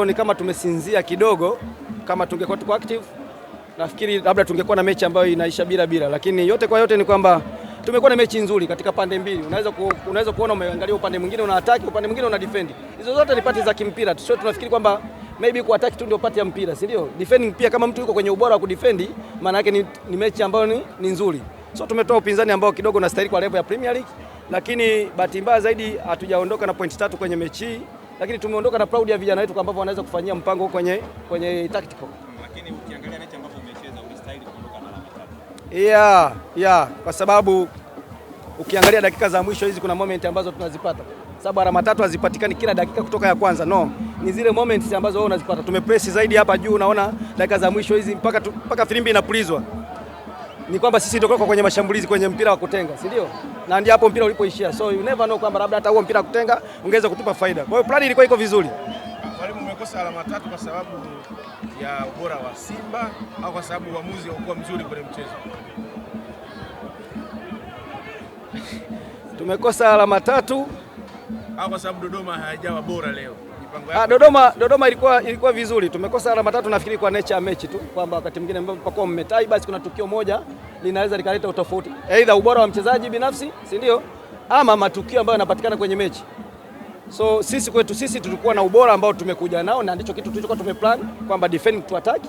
leo ni kama tumesinzia kidogo. Kama tungekuwa tuko active, nafikiri labda tungekuwa na mechi ambayo inaisha bila, lakini yote kwa yote ni kwamba tumekuwa na mechi nzuri katika pande mbili. Unaweza kuona umeangalia upande mwingine una attack, upande mwingine una defend. Hizo zote ni pati za kimpira. Sio tunafikiri kwamba maybe ku attack tu ndio pati ya mpira, si ndio? Defending pia kama mtu yuko kwenye ubora wa kudefend, maana yake ni mechi ambayo ni nzuri. So tumetoa upinzani ambao kidogo unastahili kwa level ya Premier League, lakini bahati mbaya zaidi hatujaondoka na point 3 kwenye mechi hii, lakini tumeondoka na proud ya vijana wetu kwamba wanaweza kufanyia mpango kwenye tactical. Lakini ukiangalia mechi ambayo umecheza unastahili kuondoka na alama 3. Yeah, kwa sababu ukiangalia dakika za mwisho hizi kuna moment ambazo tunazipata. Sababu alama 3 hazipatikani kila dakika kutoka ya kwanza. No, ni zile moments ambazo wewe unazipata. Tumepress zaidi hapa juu, unaona dakika za mwisho hizi mpaka filimbi inapulizwa. Ni kwamba sisi ndio kwenye mashambulizi kwenye mpira wa kutenga, si ndio? Na ndio hapo mpira ulipoishia. So you never know kwamba labda hata huo mpira wa kutenga ungeweza kutupa faida. Kwa hiyo plan ilikuwa iko vizuri. Mwalimu, umekosa alama 3 kwa sababu ya ubora wa Simba au kwa sababu uamuzi haukuwa mzuri kwenye mchezo? Tumekosa alama 3 au kwa sababu Dodoma hayajawa bora leo? Dodoma ilikuwa vizuri. Tumekosa alama 3 nafikiri kwa nature ya mechi tu, kwamba wakati mwingine mnapokuwa mmetai basi kuna tukio moja linaweza likaleta utofauti, aidha ubora wa mchezaji binafsi, si ndio, ama matukio ambayo yanapatikana kwenye mechi. So sisi kwetu sisi tulikuwa na ubora ambao tumekuja nao, na ndicho kitu tulichokuwa tumeplan kwamba defend to attack,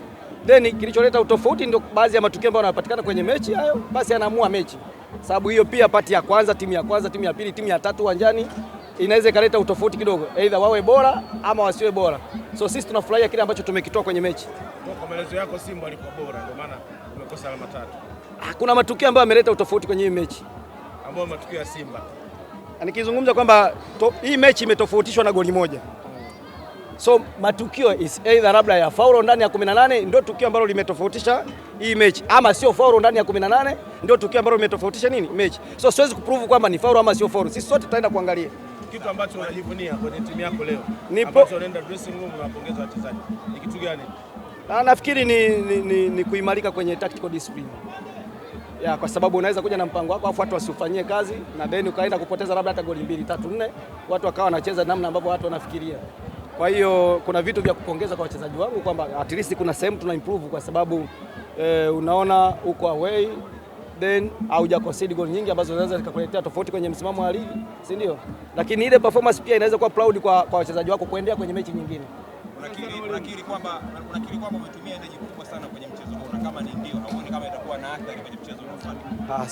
then kilicholeta utofauti ndio baadhi ya matukio ambayo yanapatikana kwenye mechi hayo, basi yanaamua mechi. Sababu hiyo pia pati ya kwanza, timu ya kwanza, timu ya pili, timu ya tatu uwanjani inaweza ikaleta utofauti kidogo, aidha wawe bora ama wasiwe bora. So sisi tunafurahia kile ambacho tumekitoa kwenye mechi. Kwa maelezo yako Simba alikuwa bora, ndio maana tumekosa alama 3. Kuna matukio ambayo yameleta utofauti kwenye hii mechi, ambayo matukio ya Simba. Nikizungumza kwamba hii mechi imetofautishwa na goli moja. So matukio is either labda ya faulo ndani ya 18 ndio tukio ambalo limetofautisha hii mechi, ama sio faulo ndani ya 18 ndio tukio ambalo limetofautisha nini mechi. So siwezi kuprove kwamba ni faulo ama sio faulo. Sisi sote tutaenda kuangalia. Kitu ambacho unajivunia kwenye timu yako leo, ambacho unaenda dressing room na kupongeza wachezaji, ni kitu gani? Nafikiri ni kuimarika kwenye tactical discipline. Ya, kwa sababu unaweza kuja na mpango wako afu watu wasifanyie kazi na then ukaenda kupoteza labda hata goli 2, 3, 4, watu wakawa wanacheza namna ambavyo watu wanafikiria. Kwa hiyo kuna vitu vya kupongeza kwa wachezaji wangu kwamba at least kuna sehemu tuna improve, kwa sababu unaona uko away then hauja concede goal nyingi ambazo zinaweza zikakuletea tofauti kwenye msimamo wa ligi, si ndio? Lakini ile performance pia inaweza kuwa proud kwa wachezaji wako kuendelea kwenye mechi nyingine. Unakiri kwamba umetumia energy kubwa sana kwenye mchezo huu, na kama ni ndio hauoni kama itakuwa na athari kwenye mchezo unaofuata?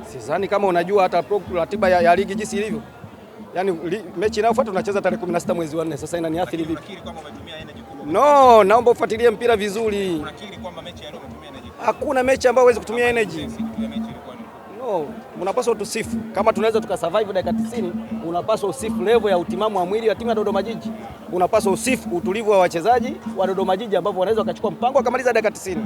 Sidhani kama unajua hata ratiba ya ligi jinsi ilivyo. Yaani mechi inayofuata tunacheza tarehe 16 mwezi wa 4. Sasa inaniathiri vipi? Unakiri kwamba umetumia energy kubwa? No, naomba ufuatilie mpira vizuri. Unakiri kwamba mechi ya leo umetumia energy? Hakuna mechi ambayo huwezi kutumia energy. No, unapaswa utusifu. Kama tunaweza tukasurvive dakika 90, unapaswa usifu level ya utimamu wa mwili wa timu ya Dodoma Jiji. Unapaswa usifu utulivu wa wachezaji wa Dodoma Jiji ambao wanaweza wakachukua mpango wakamaliza dakika 90.